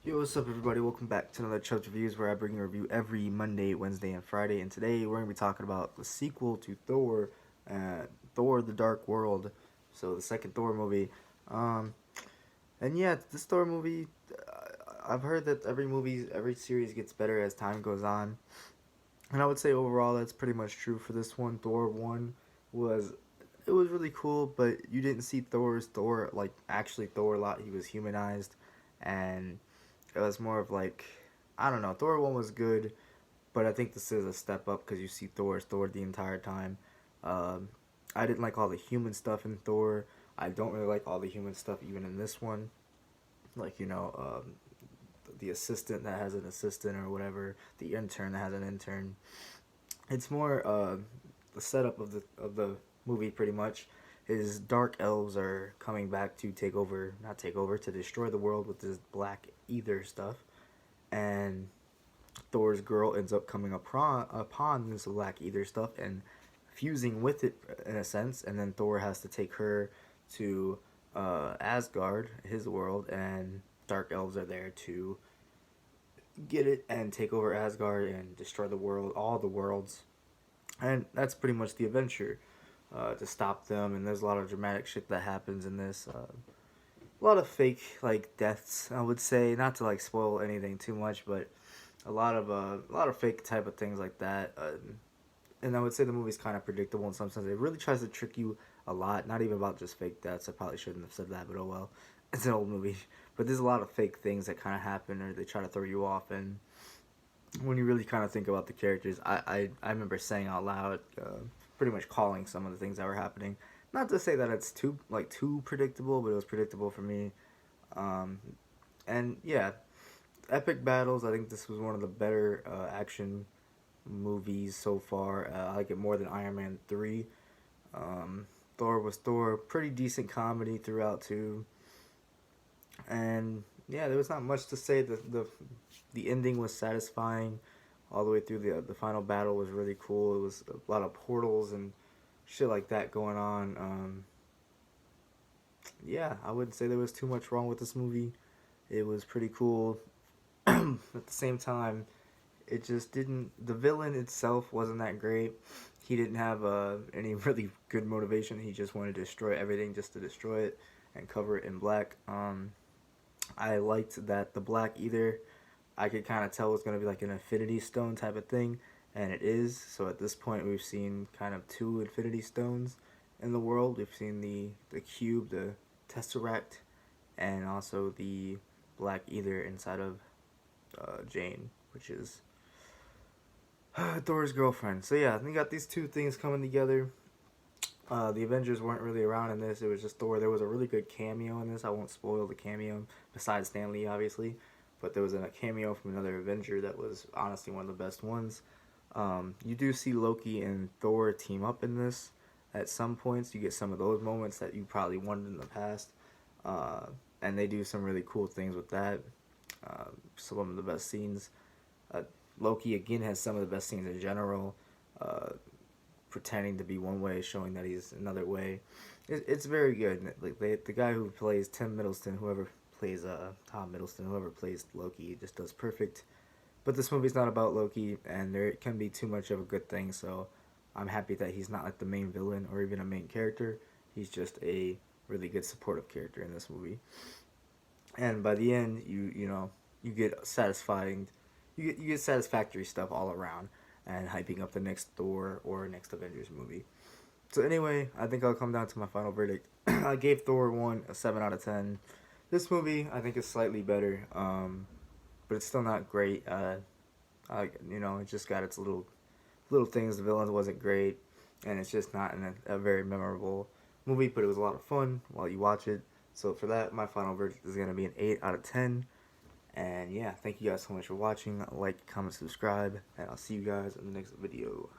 Yo, what's up, everybody? Welcome back to another Chubbs Reviews, where I bring you a review every Monday, Wednesday, and Friday. And today we're going to be talking about the sequel to Thor, Thor: The Dark World. So the second Thor movie. Um, and yeah, this Thor movie, I've heard that every series gets better as time goes on. And I would say overall that's pretty much true for this one. Thor 1 was it was really cool, but you didn't see Thor like actually Thor a lot. He was humanized, and it was more of like, I don't know. Thor 1 was good, but I think this is a step up because you see Thor as Thor the entire time. Um, I didn't like all the human stuff in Thor. I don't really like all the human stuff even in this one. Like, the assistant that has an assistant or whatever, the intern that has an intern. It's more the setup of the movie pretty much is dark elves are coming back to take over, not take over, to destroy the world with this black ether stuff, and Thor's girl ends up coming upon this black ether stuff and fusing with it in a sense, and then Thor has to take her to Asgard, his world, and dark elves are there to get it and take over Asgard and destroy the world, all the worlds, and that's pretty much the adventure to stop them. And there's a lot of dramatic shit that happens in this. A lot of fake like deaths, I would say, not to like spoil anything too much, but a lot of fake type of things like that. And I would say the movie's kind of predictable in some sense. It really tries to trick you a lot. Not even about just fake deaths. I probably shouldn't have said that, but oh well. It's an old movie, but there's a lot of fake things that kind of happen, or they try to throw you off. And when you really kind of think about the characters, I remember saying out loud, pretty much calling some of the things that were happening. Not to say that it's too predictable, but it was predictable for me. Um, and yeah, epic battles. I think this was one of the better action movies so far. I like it more than Iron Man 3. Thor was Thor. Pretty decent comedy throughout too. And yeah, there was not much to say. The ending was satisfying all the way through. The final battle was really cool. It was a lot of portals and shit like that going on. Yeah, I wouldn't say there was too much wrong with this movie. It was pretty cool. At the same time, it just didn't. The villain itself wasn't that great. He didn't have any really good motivation. He just wanted to destroy everything just to destroy it and cover it in black. I liked that the black either, I could kind of tell was going to be like an infinity stone type of thing, and it is. So at this point, we've seen kind of two infinity stones in the world. We've seen the cube, the tesseract, and also the black ether inside of Jane, which is Thor's girlfriend. So yeah, we got these two things coming together. The Avengers weren't really around in this. It was just Thor. There was a really good cameo in this. I won't spoil the cameo, besides Stan Lee, obviously. But there was a cameo from another Avenger that was honestly one of the best ones. You do see Loki and Thor team up in this at some points. You get some of those moments that you probably wanted in the past. And they do some really cool things with that. Some of the best scenes. Loki, again, has some of the best scenes in general. Pretending to be one way, showing that he's another way. It's very good. Like the guy who plays Tom Hiddleston, whoever plays Loki, just does perfect. But this movie's not about Loki, and there can be too much of a good thing. So I'm happy that he's not like the main villain or even a main character. He's just a really good supportive character in this movie. And by the end, you get satisfying, you get satisfactory stuff all around, and hyping up the next Thor or next Avengers movie. So anyway, I think I'll come down to my final verdict. I gave Thor 1 a 7 out of 10. This movie I think is slightly better, but it's still not great. It just got its little things. The villain wasn't great, and it's just not a very memorable movie. But it was a lot of fun while you watch it. So for that, my final verdict is gonna be an 8 out of 10. And yeah, thank you guys so much for watching. Like, comment, subscribe, and I'll see you guys in the next video.